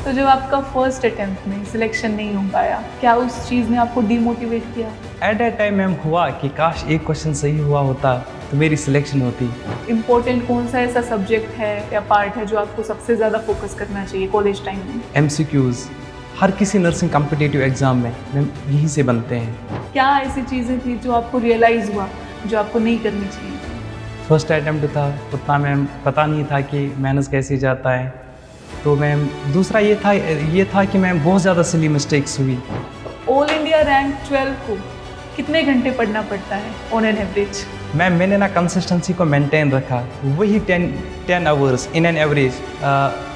तो जब आपका फर्स्ट अटेम्प्ट में सिलेक्शन नहीं हो पाया, क्या उस चीज़ ने आपको डीमोटिवेट किया? एट दैट टाइम मैम हुआ कि काश एक क्वेश्चन सही हुआ होता तो मेरी सिलेक्शन होती। इम्पोर्टेंट कौन सा ऐसा सब्जेक्ट है या पार्ट है जो आपको सबसे ज़्यादा फोकस करना चाहिए कॉलेज टाइम में? MCQs हर किसी नर्सिंग कॉम्पिटिटिव एग्ज़ाम में मैम यहीं से बनते हैं। क्या ऐसी चीज़ें थी जो आपको रियलाइज़ हुआ जो आपको नहीं करनी चाहिए? फर्स्ट अटैम्प्ट था, उतना मैम पता नहीं था कि मेहनत कैसे जाता है। तो मैम दूसरा ये था कि मैम बहुत ज़्यादा सिली मिस्टेक्स हुई। ऑल इंडिया रैंक 12 को कितने घंटे पढ़ना पड़ता है ऑन एन एवरेज? मैम मैंने ना कंसिस्टेंसी को मेंटेन रखा, वही 10 hours in an average.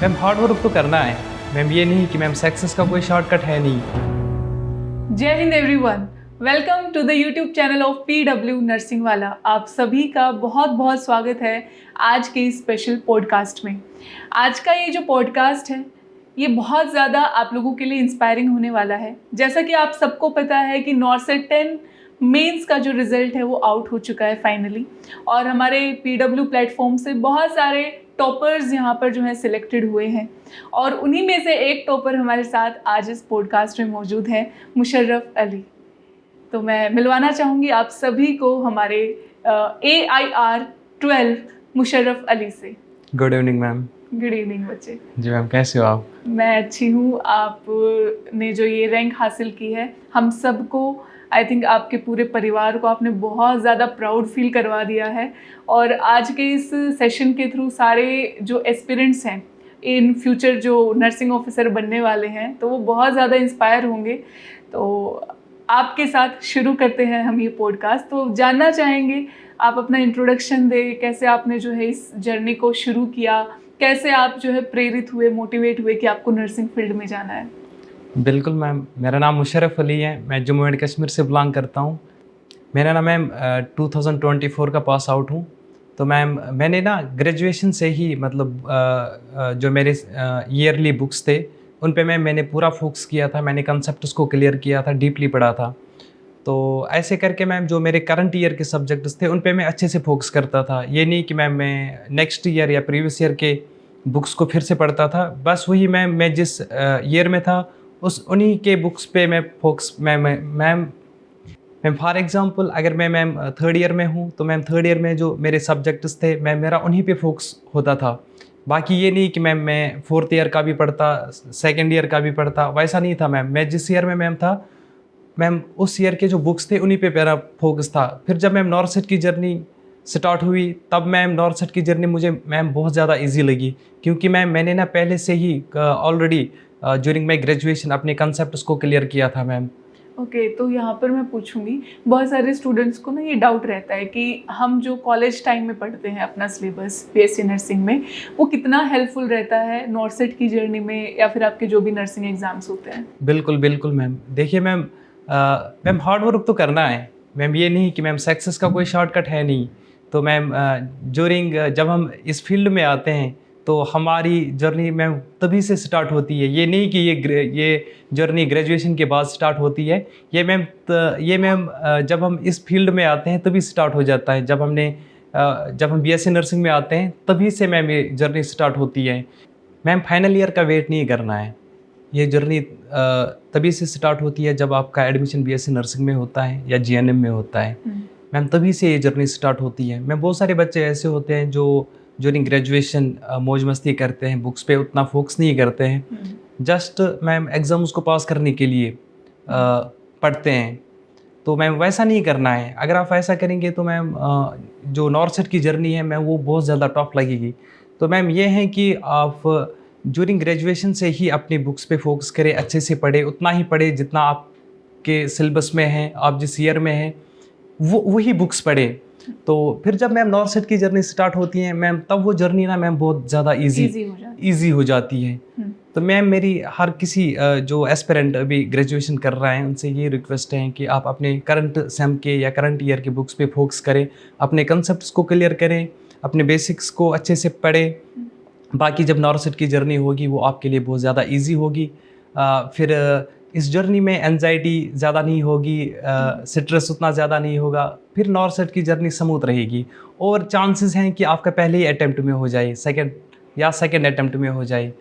Ma'am hard work तो करना है मैम, ये नहीं कि मैम सक्सेस का कोई शॉर्टकट है नहीं। जय हिंद everyone, welcome to the YouTube channel of PW nursing वाला। आप सभी का बहुत बहुत स्वागत है आज के इस स्पेशल पॉडकास्ट में। आज का ये जो पॉडकास्ट है ये बहुत ज़्यादा आप लोगों के लिए इंस्पायरिंग होने वाला है। जैसा कि आप सबको पता है कि नॉर्सेट 10 मेंस का जो रिज़ल्ट है वो आउट हो चुका है फाइनली, और हमारे PW प्लेटफॉर्म से बहुत सारे टॉपर्स यहाँ पर जो है सिलेक्टेड हुए हैं, और उन्हीं में से एक टॉपर हमारे साथ आज इस पॉडकास्ट में मौजूद है, मुशर्रफ अली। तो मैं मिलवाना चाहूँगी आप सभी को हमारे AIR 12 मुशर्रफ अली से। Good evening ma'am. Good evening बच्चे। जी मैम, कैसे हो आप? मैं अच्छी हूँ। आपने जो ये रैंक हासिल की है, हम सबको, आई थिंक आपके पूरे परिवार को आपने बहुत ज़्यादा प्राउड फील करवा दिया है। और आज के इस सेशन के थ्रू सारे जो एस्पिरेंट्स हैं, इन फ्यूचर जो नर्सिंग ऑफिसर बनने वाले हैं, तो वो बहुत ज़्यादा इंस्पायर होंगे। तो आपके साथ शुरू करते हैं हम ये पॉडकास्ट। तो जानना चाहेंगे, आप अपना इंट्रोडक्शन दें, कैसे आपने जो है इस जर्नी को शुरू किया, कैसे आप जो है प्रेरित हुए, मोटिवेट हुए कि आपको नर्सिंग फील्ड में जाना है? बिल्कुल मैम, मेरा नाम मुशर्रफ अली है, मैं जम्मू एंड कश्मीर से बिलोंग करता हूँ। मेरा ना मैम 2024 का पास आउट हूँ। तो मैम मैंने ना ग्रेजुएशन से ही मतलब जो मेरे ईयरली बुक्स थे उन पे मैंने पूरा फोकस किया था। मैंने कंसेप्ट्स को क्लियर किया था, डीपली पढ़ा था। तो ऐसे करके मैम जो मेरे करंट ईयर के सब्जेक्ट्स थे उन पे मैं अच्छे से फोकस करता था। ये नहीं कि मैम मैं नेक्स्ट ईयर या प्रीवियस ईयर के बुक्स को फिर से पढ़ता था, बस वही मैं जिस ईयर में था उस उन्हीं के बुक्स पे मैं फोकस मैम फॉर एग्जांपल अगर मैं मैम थर्ड ईयर में हूँ तो मैम थर्ड ईयर में जो मेरे सब्जेक्ट्स थे मैम मेरा उन्हीं पे फोकस होता था। बाकी ये नहीं कि मैम मैं फोर्थ ईयर का भी पढ़ता, सेकेंड ईयर का भी पढ़ता, वैसा नहीं था मैम। मैं जिस ईयर में मैम था मैम उस ईयर के जो बुक्स थे उन्हीं पे मेरा फोकस था। फिर जब मैम नॉर्सेट की जर्नी स्टार्ट हुई तब मैम नॉर्सेट की जर्नी मुझे मैम बहुत ज़्यादा इजी लगी, क्योंकि मैंने ना पहले से ही ऑलरेडी ड्यूरिंग माई ग्रेजुएशन अपने कंसेप्ट्स को क्लियर किया था मैम। ओके, तो यहाँ पर मैं पूछूंगी, बहुत सारे स्टूडेंट्स को ना ये डाउट रहता है कि हम जो कॉलेज टाइम में पढ़ते हैं अपना सिलेबस BSc नर्सिंग में, वो कितना हेल्पफुल रहता है नॉर्सेट की जर्नी में या फिर आपके जो भी नर्सिंग एग्जाम्स होते हैं? बिल्कुल बिल्कुल मैम। देखिए मैम हार्ड वर्क तो करना है मैम, ये नहीं कि मैम सक्सेस का कोई शॉर्टकट है नहीं। तो मैम जब हम इस फील्ड में आते हैं तो हमारी जर्नी मैम तभी से स्टार्ट होती है। ये नहीं कि ये जर्नी ग्रेजुएशन के बाद स्टार्ट होती है। ये मैम जब हम इस फील्ड में आते हैं तभी स्टार्ट हो जाता है। जब हम BSc नर्सिंग में आते हैं तभी से मैम ये जर्नी स्टार्ट होती है। मैम फाइनल ईयर का वेट नहीं करना है, ये जर्नी तभी से स्टार्ट होती है जब आपका एडमिशन BSc नर्सिंग में होता है या GNM में होता है मैम, तभी से ये जर्नी स्टार्ट होती है। मैम बहुत सारे बच्चे ऐसे होते हैं जो ड्यूरिंग ग्रेजुएशन मौज मस्ती करते हैं, बुक्स पे उतना फोकस नहीं करते हैं, जस्ट मैम एग्ज़ाम्स को पास करने के लिए पढ़ते हैं। तो मैम वैसा नहीं करना है। अगर आप ऐसा करेंगे तो मैम जो नॉर्सेट की जर्नी है मैम वो बहुत ज़्यादा टफ लगेगी। तो मैम ये है कि आप ड्यूरिंग ग्रेजुएशन से ही अपनी बुक्स पे फोकस करें, अच्छे से पढ़े, उतना ही पढ़े जितना आपके सिलेबस में है, आप जिस ईयर में हैं वही बुक्स पढ़े। तो फिर जब मैम नॉर्सेट की जर्नी स्टार्ट होती है मैम तब वो जर्नी ना मैम बहुत ज़्यादा ईजी हो जाती है। तो मैम मेरी हर किसी जो एस्पिरेंट अभी ग्रेजुएशन कर रहा है उनसे ये रिक्वेस्ट है कि आप अपने करंट सेम के या करंट ईयर के बुक्स पे फोकस करें, अपने कंसेप्ट्स को क्लियर करें, अपने बेसिक्स को अच्छे से पढ़ें। बाकी जब नॉर्सेट की जर्नी होगी वो आपके लिए बहुत ज़्यादा ईजी होगी। फिर इस जर्नी में एंजाइटी ज़्यादा नहीं होगी, स्ट्रेस उतना ज़्यादा नहीं होगा, फिर नॉर्सेट की जर्नी स्मूथ रहेगी और चांसेस हैं कि आपका पहले ही अटेम्प्ट में हो जाए, सेकंड अटेम्प्ट में हो जाए।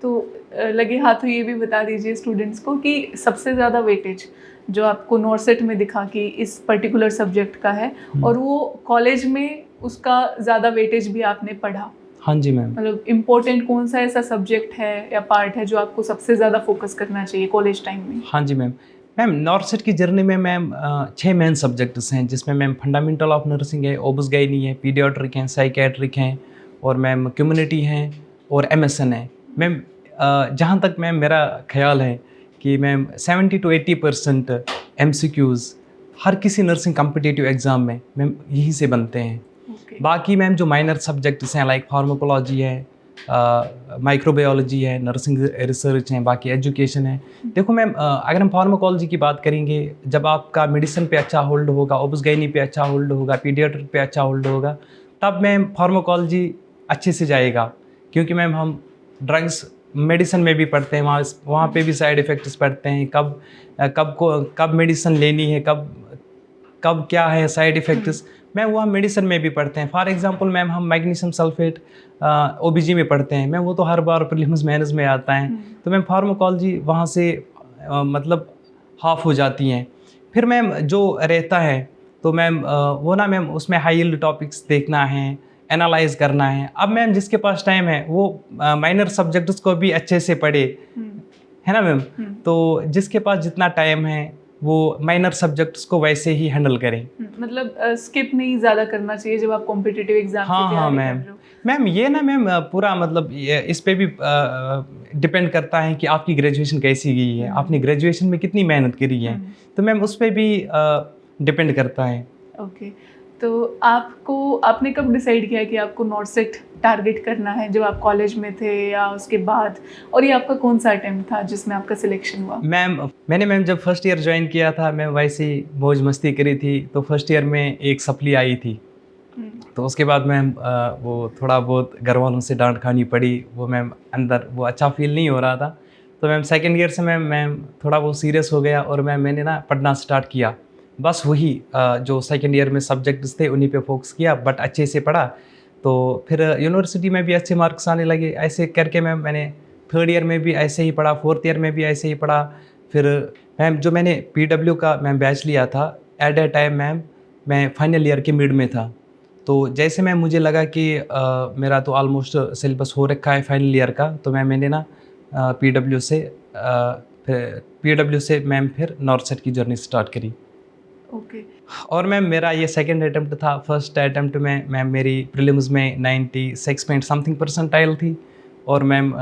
तो लगे हाथों ये भी बता दीजिए स्टूडेंट्स को कि सबसे ज़्यादा वेटेज जो आपको नॉर्सेट में दिखा कि इस पर्टिकुलर सब्जेक्ट का है, और वो कॉलेज में उसका ज़्यादा वेटेज भी आपने पढ़ा। हाँ जी मैम। मतलब इम्पोर्टेंट कौन सा ऐसा सब्जेक्ट है या पार्ट है जो आपको सबसे ज़्यादा फोकस करना चाहिए कॉलेज टाइम में? हाँ जी मैम। मैम नॉर्सेट की जर्नी में मैम 6 मेन सब्जेक्ट्स हैं, जिसमें मैम फंडामेंटल ऑफ नर्सिंग है, ओबस गायनी है, पीडियाट्रिक हैं, साइकेट्रिक हैं, और मैम कम्युनिटी हैं और MSN है। मैम जहाँ तक मैम मेरा ख्याल है कि मैम 70 to 80% MCQs हर किसी नर्सिंग कॉम्पिटिटिव एग्ज़ाम में मैम यहीं से बनते हैं। बाकी मैम जो माइनर सब्जेक्ट्स हैं लाइक फार्माकोलॉजी है, माइक्रोबायोलॉजी है, नर्सिंग रिसर्च है, बाकी एजुकेशन है। देखो मैम अगर हम फार्माकोलॉजी की बात करेंगे, जब आपका मेडिसिन पे अच्छा होल्ड होगा, ओबस-गायनी पे अच्छा होल्ड होगा, पीडियाट्रिक पे अच्छा होल्ड होगा, तब मैम फार्माकोलॉजी अच्छे से जाएगा। क्योंकि मैम हम ड्रग्स मेडिसिन में भी पढ़ते हैं, वहाँ पे भी साइड इफ़ेक्ट्स पढ़ते हैं, कब मेडिसिन लेनी है, कब क्या है साइड इफ़ेक्ट्स, मैम वो हम मेडिसिन में भी पढ़ते हैं। फॉर एग्जांपल मैम हम मैग्नीशियम सल्फेट OBG में पढ़ते हैं, मैम वो तो हर बार प्रीलिम्स मेंस में आता है। तो मैम फार्माकोलॉजी वहाँ से मतलब हाफ हो जाती हैं। फिर मैम जो रहता है तो मैम वो ना मैम उसमें हाई यील्ड टॉपिक्स देखना है, एनालाइज करना है। अब मैम जिसके पास टाइम है वो माइनर सब्जेक्ट्स को भी अच्छे से पढ़े, है ना मैम। तो जिसके पास जितना टाइम है वो माइनर सब्जेक्ट्स को वैसे ही हैंडल करें। मतलब स्किप नहीं ज़्यादा करना चाहिए जब आप कॉम्पिटिटिव एग्जाम की तैयारी कर रहे हो। मैम ये ना मैम पूरा मतलब इस पे भी डिपेंड करता है कि आपकी ग्रेजुएशन कैसी गई है, आपने ग्रेजुएशन में कितनी मेहनत करी है, तो मैम उस पे भी डिपेंड करता है। ओके, तो आपने कब डिसाइड किया कि आपको नॉर्सेट टारगेट करना है? जब आप कॉलेज में थे या उसके बाद? और ये आपका कौन सा अटेम्प्ट था जिसमें आपका सिलेक्शन हुआ? मैंने मैम जब फर्स्ट ईयर ज्वाइन किया था, मैं वैसे ही मौज मस्ती करी थी, तो फर्स्ट ईयर में एक सप्ली आई थी। तो उसके बाद मैम वो थोड़ा बहुत घर वालों से डांट खानी पड़ी, वो मैम अंदर वो अच्छा फील नहीं हो रहा था। तो मैम सेकेंड ईयर से मैम थोड़ा वो सीरियस हो गया और मैंने ना पढ़ना स्टार्ट किया। बस वही जो सेकेंड ईयर में सब्जेक्ट्स थे उन्हीं पे फोकस किया, बट अच्छे से पढ़ा। तो फिर यूनिवर्सिटी में भी अच्छे मार्क्स आने लगे। ऐसे करके मैंने थर्ड ईयर में भी ऐसे ही पढ़ा, फोर्थ ईयर में भी ऐसे ही पढ़ा। फिर मैम जो मैंने PW का मैम बैच लिया था, एट ए टाइम मैम मैं फाइनल ईयर के मिड में था। तो जैसे मैम मुझे लगा कि मेरा तो ऑलमोस्ट सिलेबस हो रखा है फाइनल ईयर का, तो मैंने ना PW से मैम फिर नॉर्सेट की जर्नी स्टार्ट करी। ओके। और मैम मेरा ये सेकंड अटेम्प्ट था। फर्स्ट अटेम्प्ट में मैम मेरी प्रीलिम्स में 96 पॉइंट समथिंग परसेंटाइल थी, और मैम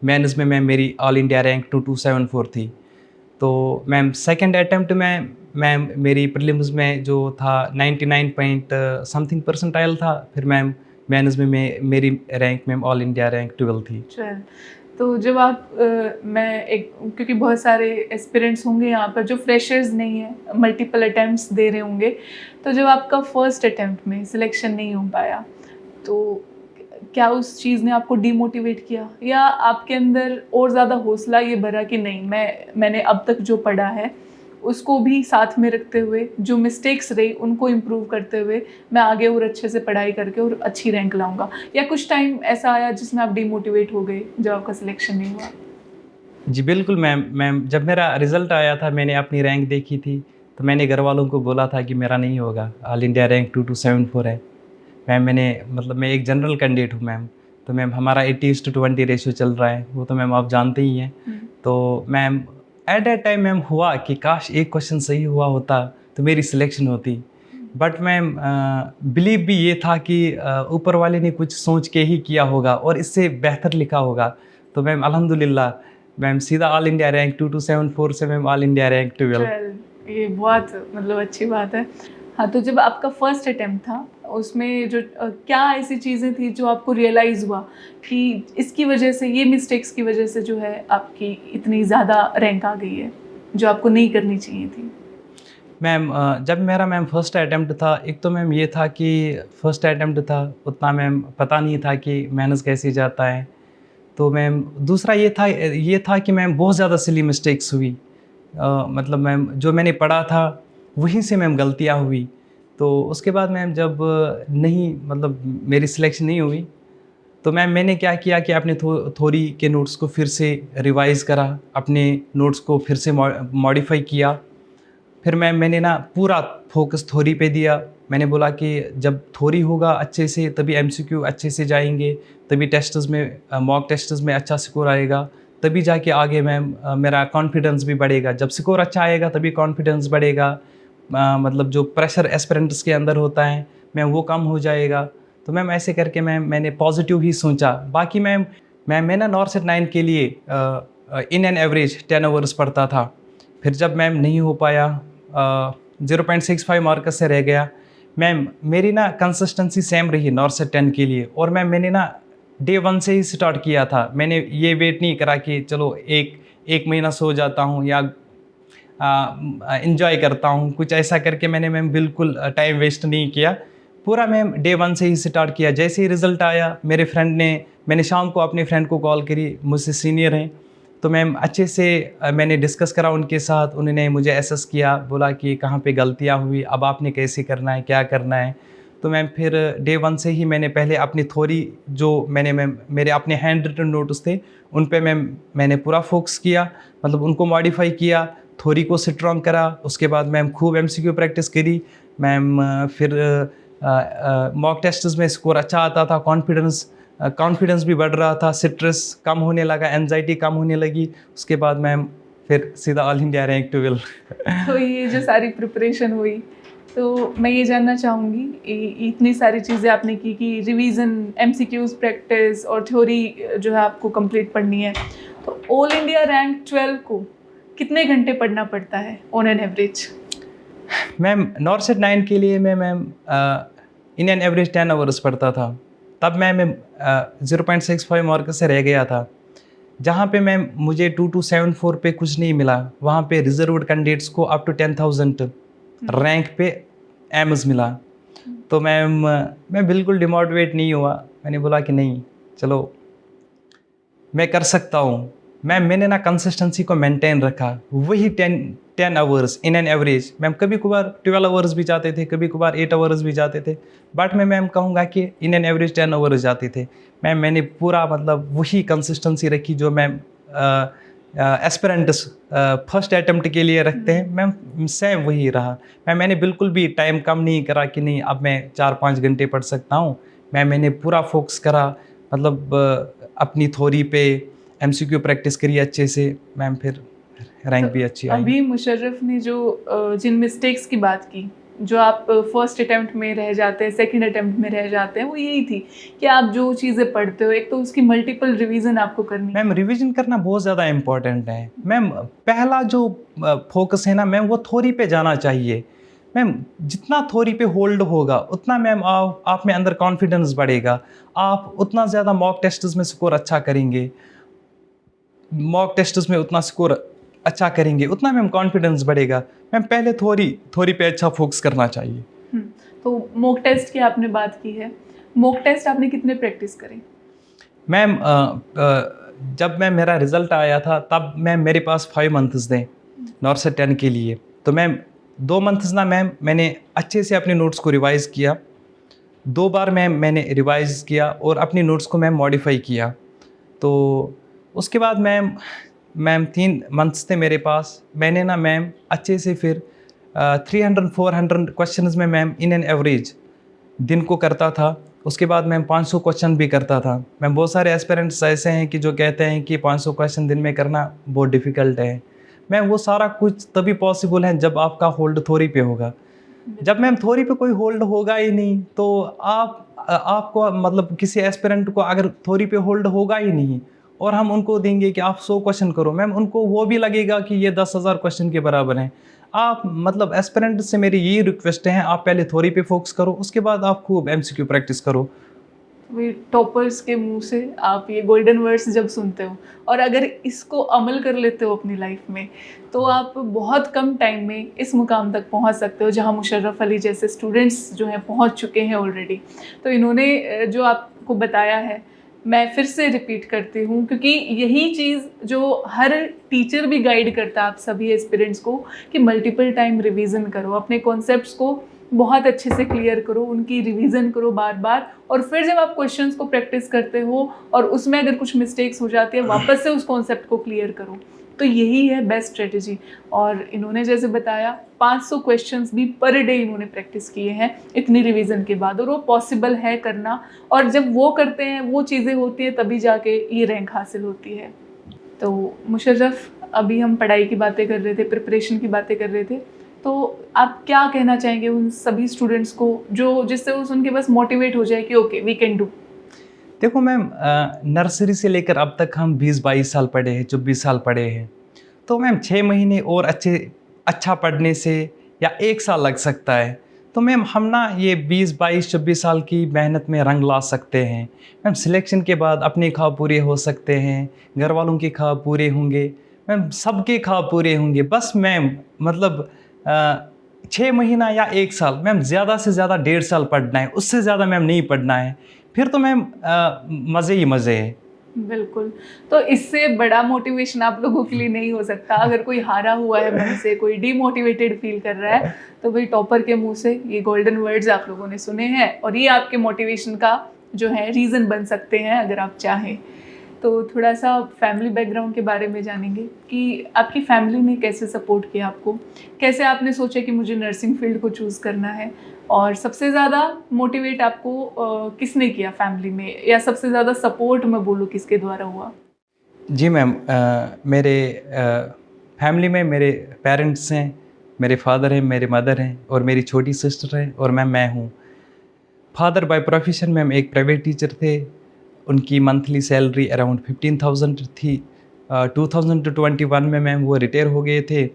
मेंस में मैम मेरी ऑल इंडिया रैंक 2274 थी। तो मैम सेकंड अटेम्प्ट में मैम मेरी प्रीलिम्स में जो था 99 पॉइंट समथिंग परसेंटाइल था। फिर मैम मेंस में मेरी rank ma'am all India rank 12 थी। तो जब आप क्योंकि बहुत सारे एस्पिरेंट्स होंगे यहाँ पर जो फ्रेशर्स नहीं है, मल्टीपल अटैम्प्ट्स दे रहे होंगे, तो जब आपका फर्स्ट अटैम्प्ट में सिलेक्शन नहीं हो पाया, तो क्या उस चीज़ ने आपको डीमोटिवेट किया, या आपके अंदर और ज़्यादा हौसला ये भरा कि नहीं, मैंने अब तक जो पढ़ा है उसको भी साथ में रखते हुए, जो मिस्टेक्स रही उनको इम्प्रूव करते हुए मैं आगे और अच्छे से पढ़ाई करके और अच्छी रैंक लाऊंगा? या कुछ टाइम ऐसा आया जिसमें आप डीमोटिवेट हो गए जब आपका सिलेक्शन नहीं हुआ? जी बिल्कुल मैम जब मेरा रिज़ल्ट आया था, मैंने अपनी रैंक देखी थी, तो मैंने घर वालों को बोला था कि मेरा नहीं होगा, ऑल इंडिया रैंक 2274 है। मैम मैं एक जनरल कैंडिडेट हूँ मैम, तो मैम हमारा 80:20 रेशियो चल रहा है, वो तो मैम आप जानते ही हैं। तो ma'am at that time ma'am हुआ कि काश एक क्वेश्चन सही हुआ होता तो मेरी सिलेक्शन होती। बट मैम बिलीव भी ये था कि ऊपर वाले ने कुछ सोच के ही किया होगा और इससे बेहतर लिखा होगा। तो मैम अल्हम्दुलिल्लाह मैम सीधा ऑल इंडिया रैंक 2274 से मैम ऑल इंडिया रैंक 12। ये बहुत मतलब अच्छी बात है। हाँ, तो जब आपका फर्स्ट अटेम्प्ट था उसमें जो क्या ऐसी चीज़ें थी जो आपको रियलाइज़ हुआ कि इसकी वजह से, ये मिस्टेक्स की वजह से जो है आपकी इतनी ज़्यादा रैंक आ गई है जो आपको नहीं करनी चाहिए थी? मैम जब मेरा मैम फर्स्ट अटेम्प्ट था, एक तो मैम ये था कि फर्स्ट अटेम्प्ट था, उतना मैम पता नहीं था कि मेहनत कैसे जाता है। तो मैम दूसरा ये था कि मैम बहुत ज़्यादा सिली मिस्टेक्स हुई। मतलब मैम जो मैंने पढ़ा था वहीं से मैम गलतियाँ हुई। तो उसके बाद मैम जब नहीं मतलब मेरी सिलेक्शन नहीं हुई, तो मैंने क्या किया कि अपने थ्योरी के नोट्स को फिर से रिवाइज़ करा, अपने नोट्स को फिर से मॉडिफाई किया। फिर मैंने ना पूरा फोकस थ्योरी पे दिया। मैंने बोला कि जब थ्योरी होगा अच्छे से तभी एमसीक्यू अच्छे से जाएंगे, तभी टेस्ट्स में मॉक टेस्ट्स में अच्छा स्कोर आएगा, तभी जाके आगे मेरा कॉन्फिडेंस भी बढ़ेगा। जब स्कोर अच्छा आएगा तभी कॉन्फिडेंस बढ़ेगा। मतलब जो प्रेशर एस्पिरेंट्स के अंदर होता है वो कम हो जाएगा। तो मैम ऐसे करके मैंने पॉजिटिव ही सोचा। बाकी मैं ना नॉर्सेट 9 के लिए इन एन एवरेज 10 आवर्स पढ़ता था। फिर जब मैम नहीं हो पाया, 0.65 मार्क्स से रह गया। मैम मेरी ना कंसिस्टेंसी सेम रही नॉर्सेट 10 के लिए। और मैंने ना डे 1 से ही स्टार्ट किया था। मैंने ये वेट नहीं करा कि चलो एक महीना सो जाता हूँ या इन्जॉय करता हूँ, कुछ ऐसा करके मैम बिल्कुल टाइम वेस्ट नहीं किया। पूरा मैम डे 1 से ही स्टार्ट किया। जैसे ही रिज़ल्ट आया मैंने शाम को अपने फ्रेंड को कॉल करी, मुझसे सीनियर हैं, तो मैम अच्छे से मैंने डिस्कस करा उनके साथ। उन्होंने मुझे असेस किया, बोला कि कहाँ पे गलतियाँ हुई, अब आपने कैसे करना है, क्या करना है। तो मैम फिर डे 1 से ही मैंने पहले अपनी थ्योरी जो मेरे अपने हैंड रिटन नोट्स थे उन पे मैंने पूरा फोकस किया, मतलब उनको मॉडिफाई किया, थ्योरी को स्ट्रॉन्ग करा। उसके बाद मैम खूब एमसीक्यू प्रैक्टिस करी। मैम फिर मॉक टेस्ट्स में स्कोर अच्छा आता था, कॉन्फिडेंस भी बढ़ रहा था, स्ट्रेस कम होने लगा, एंजाइटी कम होने लगी। उसके बाद मैम फिर सीधा ऑल इंडिया रैंक 12। तो ये जो सारी प्रिपरेशन हुई, तो मैं ये जानना चाहूँगी, इतनी सारी चीज़ें आपने की कि रिवीजन, एमसीक्यूज़ प्रैक्टिस और थ्योरी जो है आपको कंप्लीट पढ़नी है, तो ऑल इंडिया रैंक 12 को कितने घंटे पढ़ना पड़ता है ऑन एन एवरेज? मैम नॉर्सेट 9 के लिए ma'am in an average 10 hours पढ़ता था। तब मैं 0.65 मार्क से रह गया था। जहाँ पे मैम मुझे 2274 पे कुछ नहीं मिला, वहाँ पे रिजर्व्ड कैंडिडेट्स को अप टू 10,000 रैंक पे एम्स मिला। तो मैं बिल्कुल डिमोटिवेट नहीं हुआ। मैंने बोला कि नहीं, चलो मैं कर सकता हूँ। मैंने ना कंसिस्टेंसी को मेंटेन रखा, वही 10 hours in an average. Ma'am कभी कभार 12 आवर्स भी जाते थे, कभी कभार 8 आवर्स भी जाते थे, बट मैम कहूँगा कि इन एन एवरेज 10 आवर्स जाते थे। मैंने पूरा मतलब वही कंसिस्टेंसी रखी जो मैम एस्पिरेंट्स फर्स्ट अटेम्प्ट के लिए रखते हैं। मैम सेम वही रहा। मैंने बिल्कुल भी टाइम कम नहीं करा कि नहीं अब मैं 4-5 घंटे पढ़ सकता हूँ। मैंने पूरा फोकस करा, मतलब अपनी थ्योरी पे एमसीक्यू प्रैक्टिस करी अच्छे से। मैम फिर रैंक भी अच्छी आई। अभी मुशर्रफ ने जो जिन मिस्टेक्स की बात की, जो आप फर्स्ट अटेम्प्ट में रह जाते हैं, सेकंड अटेम्प्ट में रह जाते हैं, वो यही थी कि आप जो चीज़ें पढ़ते हो, एक तो उसकी मल्टीपल रिवीजन आपको करनी है। मैम रिवीजन करना बहुत ज़्यादा इम्पोर्टेंट है। मैम पहला जो फोकस है ना मैम, वो थ्योरी पे जाना चाहिए। मैम जितना थ्योरी पे होल्ड होगा उतना मैम आप में अंदर कॉन्फिडेंस बढ़ेगा, आप उतना ज़्यादा मॉक टेस्ट्स में स्कोर अच्छा करेंगे, मॉक टेस्ट्स में उतना स्कोर अच्छा करेंगे उतना मैम कॉन्फिडेंस बढ़ेगा। मैम पहले थ्योरी पे अच्छा फोकस करना चाहिए। तो मॉक टेस्ट की आपने बात की है, मॉक टेस्ट आपने कितने प्रैक्टिस करे? मैम जब मेरा रिज़ल्ट आया था तब मैम मेरे पास 5 मंथ्स थे नॉर्सेट 10 के लिए। तो मैम 2 मंथ्स ना मैम मैंने अच्छे से अपने नोट्स को रिवाइज़ किया। 2 बार मैंने रिवाइज़ किया और अपने नोट्स को मैम मॉडिफाई किया। तो उसके बाद मैम 3 मंथ्स थे मेरे पास। मैंने ना मैम अच्छे से फिर 300-400 क्वेश्चंस में मैम इन एन एवरेज दिन को करता था। उसके बाद मैं 500 क्वेश्चन भी करता था। मैम बहुत सारे एस्पिरेंट्स ऐसे हैं कि जो कहते हैं कि 500 क्वेश्चन दिन में करना बहुत डिफ़िकल्ट है। मैम वो सारा कुछ तभी पॉसिबल है जब आपका होल्ड थ्योरी पे होगा। जब मैम थ्योरी पे कोई होल्ड होगा ही नहीं तो आपको मतलब किसी एस्पिरेंट को अगर थ्योरी पे होल्ड होगा ही नहीं और हम उनको देंगे कि आप 100 क्वेश्चन करो, मैम उनको वो भी लगेगा कि ये 10,000 क्वेश्चन के बराबर हैं। आप मतलब एस्पिरेंट से मेरी यही रिक्वेस्ट है, आप पहले थ्योरी पे फोकस करो, उसके बाद आप खूब एमसीक्यू प्रैक्टिस करो। टॉपर्स के मुंह से आप ये गोल्डन वर्ड्स जब सुनते हो और अगर इसको अमल कर लेते हो अपनी लाइफ में, तो आप बहुत कम टाइम में इस मुकाम तक पहुंच सकते हो जहां मुशर्रफ अली जैसे स्टूडेंट्स जो हैं पहुंच चुके हैं ऑलरेडी। तो इन्होंने जो आपको बताया है, मैं फिर से रिपीट करती हूँ, क्योंकि यही चीज़ जो हर टीचर भी गाइड करता है आप सभी एस्पिरेंट्स को कि मल्टीपल टाइम रिवीजन करो, अपने कॉन्सेप्ट्स को बहुत अच्छे से क्लियर करो, उनकी रिवीजन करो बार बार, और फिर जब आप क्वेश्चंस को प्रैक्टिस करते हो और उसमें अगर कुछ मिस्टेक्स हो जाती है वापस से उस कॉन्सेप्ट को क्लियर करो। तो यही है बेस्ट स्ट्रेटजी। और इन्होंने जैसे बताया 500 क्वेश्चंस भी पर डे इन्होंने प्रैक्टिस किए हैं इतनी रिवीजन के बाद, और वो पॉसिबल है करना। और जब वो करते हैं, वो चीज़ें होती हैं, तभी जाके ये रैंक हासिल होती है। तो मुशर्रफ, अभी हम पढ़ाई की बातें कर रहे थे, प्रिपरेशन की बातें कर रहे थे, तो आप क्या कहना चाहेंगे उन सभी स्टूडेंट्स को जो जिससे वो सुन के बस मोटिवेट हो जाए कि ओके वी कैन डू? देखो मैम, नर्सरी से लेकर अब तक हम 20-22 साल पढ़े हैं, 24 साल पढ़े हैं। तो मैम 6 महीने और अच्छा पढ़ने से या 1 साल लग सकता है। तो मैम हम ना ये 20-22-24 साल की मेहनत में रंग ला सकते हैं। मैम सिलेक्शन के बाद अपने ख्वाब पूरे हो सकते हैं, घर वालों के ख्वाब पूरे होंगे, मैम सबके ख्वाब पूरे होंगे। बस मैम मतलब 6 महीना या 1 साल, मैम ज़्यादा से ज़्यादा 1.5 साल पढ़ना है, उससे ज़्यादा मैम नहीं पढ़ना है। फिर तो मैम मज़े ही मज़े हैं। बिल्कुल। तो इससे बड़ा मोटिवेशन आप लोगों के लिए नहीं हो सकता। अगर कोई हारा हुआ है मन से, कोई डीमोटिवेटेड फील कर रहा है, तो भाई टॉपर के मुंह से ये गोल्डन वर्ड्स आप लोगों ने सुने हैं, और ये आपके मोटिवेशन का जो है रीज़न बन सकते हैं अगर आप चाहें। तो थोड़ा सा फैमिली बैकग्राउंड के बारे में जानेंगे कि आपकी फैमिली ने कैसे सपोर्ट किया आपको, कैसे आपने सोचा कि मुझे नर्सिंग फील्ड को चूज़ करना है, और सबसे ज़्यादा मोटिवेट आपको किसने किया फैमिली में, या सबसे ज़्यादा सपोर्ट मैं बोलूँ किसके द्वारा हुआ? जी मैम, मेरे फैमिली में मेरे पेरेंट्स हैं, मेरे फादर हैं, मेरे मदर हैं और मेरी छोटी सिस्टर है, और मैं हूँ। फादर बाय प्रोफेशन मैम एक प्राइवेट टीचर थे। उनकी मंथली सैलरी अराउंड 15,000 थी। 2021 में मैम वो रिटायर हो गए थे।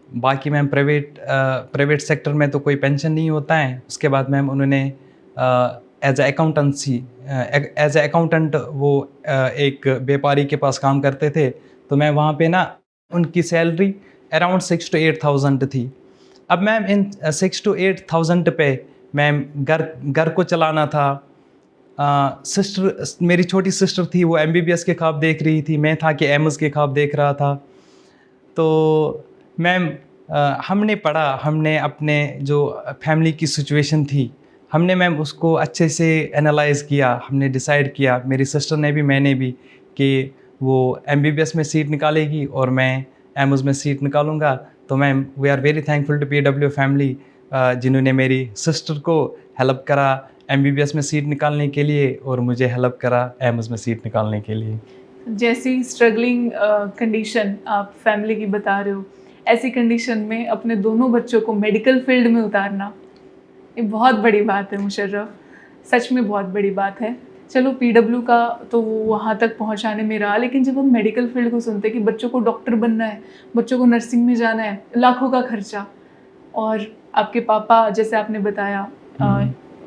बाकी मैम प्राइवेट सेक्टर में तो कोई पेंशन नहीं होता है। उसके बाद मैम उन्होंने एज एज अकाउंटेंट वो एक व्यापारी के पास काम करते थे। तो मैं वहाँ पे ना उनकी सैलरी अराउंड 6 to 8,000 थी। अब मैम इन 6 to 8,000 पे मैम घर को चलाना था। सिस्टर, मेरी छोटी सिस्टर थी, वो MBBS के ख्वाब देख रही थी, मैं था कि एम्स के ख्वाब देख रहा था। तो मैम हमने पढ़ा, हमने अपने जो फैमिली की सिचुएशन थी, हमने मैम उसको अच्छे से एनालाइज़ किया, हमने डिसाइड किया, मेरी सिस्टर ने भी मैंने भी, कि वो MBBS में सीट निकालेगी और मैं एम्स में सीट निकालूंगा। तो ma'am we are very thankful to PW family, जिन्होंने मेरी सिस्टर को हेल्प करा MBBS में सीट निकालने के लिए और मुझे हेल्प करा एम्स में सीट निकालने के लिए। जैसी स्ट्रगलिंग कंडीशन आप फैमिली की बता रहे हो, ऐसी कंडीशन में अपने दोनों बच्चों को मेडिकल फील्ड में उतारना, ये बहुत बड़ी बात है मुशर्रफ, सच में बहुत बड़ी बात है। चलो PW का तो वहाँ तक पहुँचाने में रहा, लेकिन जब हम मेडिकल फील्ड को सुनते हैं कि बच्चों को डॉक्टर बनना है, बच्चों को नर्सिंग में जाना है, लाखों का खर्चा, और आपके पापा जैसे आपने बताया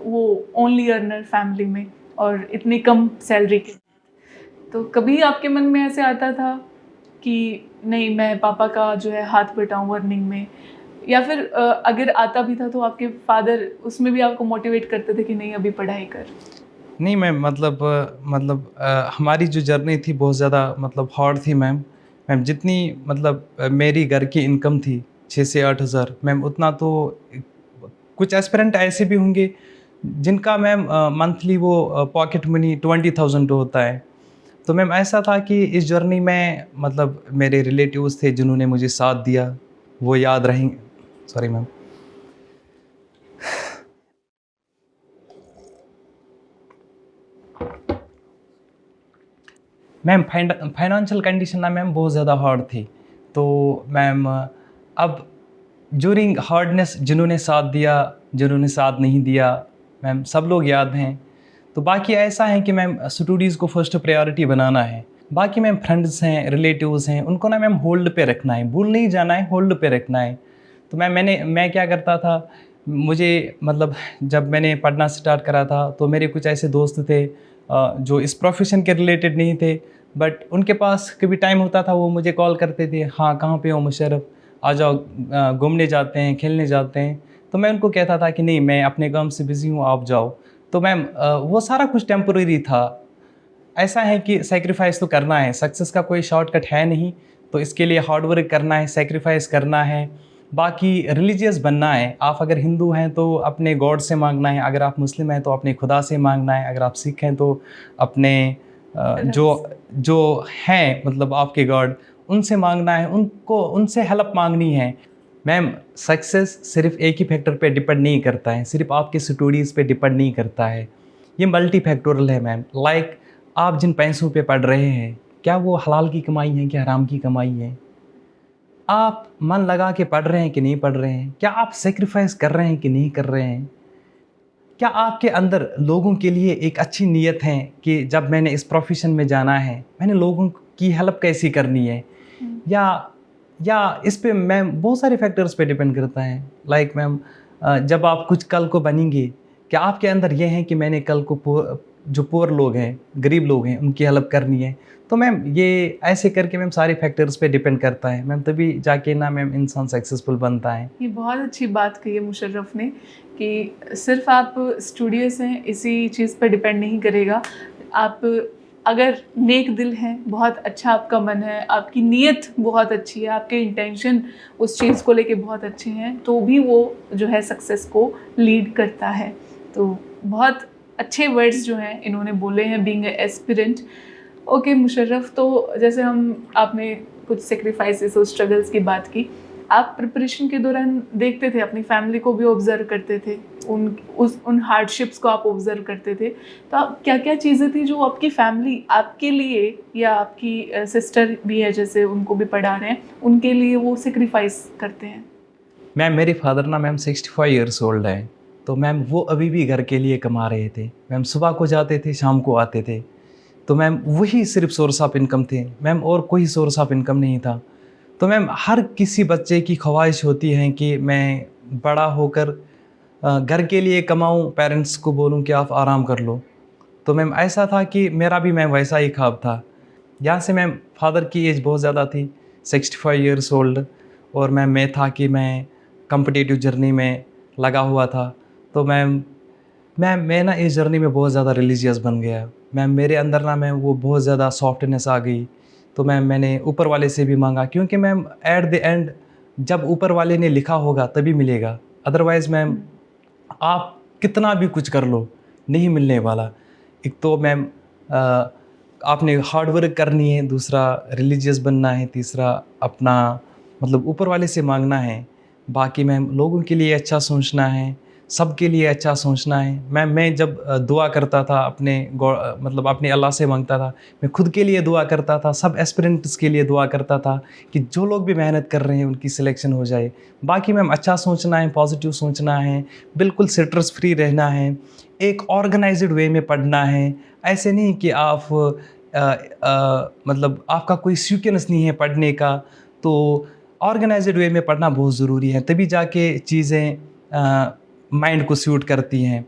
वो ओनली अर्नर फैमिली में और इतनी कम सैलरी के, तो कभी आपके मन में ऐसे आता था कि नहीं मैं पापा का जो है हाथ बटाऊँ अर्निंग में, या फिर अगर आता भी था तो आपके फादर उसमें भी आपको मोटिवेट करते थे कि नहीं अभी पढ़ाई कर? नहीं मैम, हमारी जो जर्नी थी बहुत ज़्यादा मतलब हार्ड थी मैम। जितनी मेरी घर की इनकम थी 6 से 8 हज़ार मैम, उतना तो कुछ एस्पिरेंट ऐसे भी होंगे जिनका मैम मंथली वो पॉकेट मनी 20,000 होता है। तो मैम ऐसा था कि इस जर्नी में मेरे रिलेटिव्स थे जिन्होंने मुझे साथ दिया, वो याद रहेंगे। Sorry ma'am. Ma'am financial condition ना मैम बहुत ज़्यादा हार्ड थी। तो मैम अब ड्यूरिंग हार्डनेस जिन्होंने साथ दिया, जिन्होंने साथ नहीं दिया, मैम सब लोग याद हैं। तो बाकी ऐसा है कि मैम स्टडीज़ को फर्स्ट प्रायोरिटी बनाना है। बाकी मैम फ्रेंड्स हैं, रिलेटिव्स हैं, उनको ना मैम होल्ड पे रखना है, भूल नहीं जाना है, होल्ड पे रखना है। तो मैं क्या करता था, मुझे जब मैंने पढ़ना स्टार्ट करा था तो मेरे कुछ ऐसे दोस्त थे जो इस प्रोफेशन के रिलेटेड नहीं थे, बट उनके पास कभी टाइम होता था वो मुझे कॉल करते थे, हाँ कहाँ पे हो मुशर्रफ, आ जाओ घूमने जाते हैं, खेलने जाते हैं। तो मैं उनको कहता था कि नहीं मैं अपने काम से बिज़ी हूँ, आप जाओ। तो मैम वो सारा कुछ टेम्पोरेरी था। ऐसा है कि सेक्रीफाइस तो करना है, सक्सेस का कोई शॉर्टकट है नहीं, तो इसके लिए हार्ड वर्क करना है, सेक्रीफाइस करना है। बाकी रिलीजियस बनना है, आप अगर हिंदू हैं तो अपने गॉड से मांगना है, अगर आप मुस्लिम हैं तो अपने खुदा से मांगना है, अगर आप सिख हैं तो अपने जो रस। जो हैं मतलब आपके गॉड उनसे मांगना है, उनको उनसे हेल्प मांगनी है। मैम सक्सेस सिर्फ एक ही फैक्टर पे डिपेंड नहीं करता है, सिर्फ आपकी स्टोरीज पे डिपेंड नहीं करता है, ये मल्टी फैक्टोरल है मैम। लाइक आप जिन पैसों पे पढ़ रहे हैं, क्या वो हलाल की कमाई है कि हराम की कमाई है? आप मन लगा के पढ़ रहे हैं कि नहीं पढ़ रहे हैं? क्या आप सेक्रीफाइस कर रहे हैं कि नहीं कर रहे हैं? क्या आपके अंदर लोगों के लिए एक अच्छी नीयत है कि जब मैंने इस प्रोफ़ेशन में जाना है, मैंने लोगों की हेल्प कैसी करनी है? हम्म। या या इस पे मैम बहुत सारे फैक्टर्स पे डिपेंड करता है। लाइक मैम जब आप कुछ कल को बनेंगे, क्या आपके अंदर ये है कि मैंने कल को जो पुअर लोग हैं, गरीब लोग हैं, उनकी हेल्प करनी है? तो मैम ये ऐसे करके मैम सारे फैक्टर्स पे डिपेंड करता है मैम, तभी जाके ना मैम इंसान सक्सेसफुल बनता है। ये बहुत अच्छी बात कही है मुशर्रफ ने कि सिर्फ आप स्टूडियस हैं इसी चीज़ पर डिपेंड नहीं करेगा। आप अगर नेक दिल हैं, बहुत अच्छा आपका मन है, आपकी नीयत बहुत अच्छी है, आपके इंटेंशन उस चीज़ को लेके बहुत अच्छे हैं, तो भी वो जो है सक्सेस को लीड करता है। तो बहुत अच्छे वर्ड्स जो हैं इन्होंने बोले हैं, being a aspirant. Okay Musharraf, तो जैसे हम आपने कुछ सेक्रीफाइसेस और स्ट्रगल्स की बात की, आप प्रिपरेशन के दौरान देखते थे, अपनी फैमिली को भी ऑब्जर्व करते थे, उन हार्डशिप्स को आप ऑब्जर्व करते थे, तो आप क्या क्या चीज़ें थी जो आपकी फैमिली आपके लिए, या आपकी सिस्टर भी है जैसे उनको भी पढ़ा रहे हैं, उनके लिए वो सेक्रीफाइस करते हैं? मैम मेरे फादर ना मैम 65 ईयर्स ओल्ड हैं, तो मैम वो अभी भी घर के लिए कमा रहे थे। मैम सुबह को जाते थे, शाम को आते थे। तो मैम वही सिर्फ सोर्स ऑफ इनकम थे मैम, और कोई सोर्स ऑफ इनकम नहीं था। तो मैम हर किसी बच्चे की ख्वाहिश होती है कि मैं बड़ा होकर घर के लिए कमाऊं, पेरेंट्स को बोलूं कि आप आराम कर लो। तो मैम ऐसा था कि मेरा भी मैम वैसा ही ख्वाब था। यहाँ से मैम फादर की एज बहुत ज़्यादा थी, 65 ईयर्स ओल्ड, और मैम मैं था कि मैं कॉम्पिटिटिव जर्नी में लगा हुआ था। तो मैं ना इस जर्नी में बहुत ज़्यादा रिलीजियस बन गया। मैम मेरे अंदर ना मैम वो बहुत ज़्यादा सॉफ्टनेस आ गई। तो मैंने ऊपर वाले से भी माँगा, क्योंकि मैम एट द एंड जब ऊपर वाले ने लिखा होगा तभी मिलेगा। अदरवाइज़ मैम आप कितना भी कुछ कर लो, नहीं मिलने वाला। एक तो मैम आपने हार्ड वर्क करनी है, दूसरा रिलीजियस बनना है, तीसरा अपना मतलब ऊपर वाले से माँगना है। बाकी मैम लोगों के लिए अच्छा सोचना है, सबके लिए अच्छा सोचना है। मैं जब दुआ करता था मतलब अपने अल्लाह से माँगता था, मैं खुद के लिए दुआ करता था, सब एस्पिरेंट्स के लिए दुआ करता था कि जो लोग भी मेहनत कर रहे हैं उनकी सिलेक्शन हो जाए। बाकी मैम अच्छा सोचना है, पॉजिटिव सोचना है, बिल्कुल स्ट्रेस फ्री रहना है, एक ऑर्गेनाइज्ड वे में पढ़ना है। ऐसे नहीं कि आप मतलब आपका कोई सीक्वेंस नहीं है पढ़ने का, तो ऑर्गेनाइज्ड वे में पढ़ना बहुत ज़रूरी है, तभी जाके चीज़ें माइंड को सूट करती हैं।